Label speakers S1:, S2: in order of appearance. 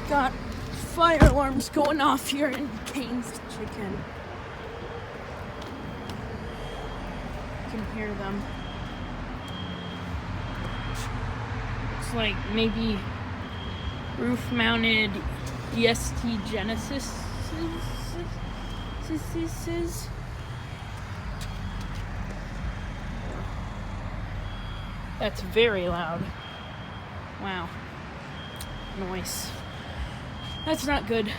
S1: Got fire alarms going off here in Kane's Chicken. You can hear them. It's like maybe roof-mounted EST Genesis. That's very loud. Wow. Noise. That's not good.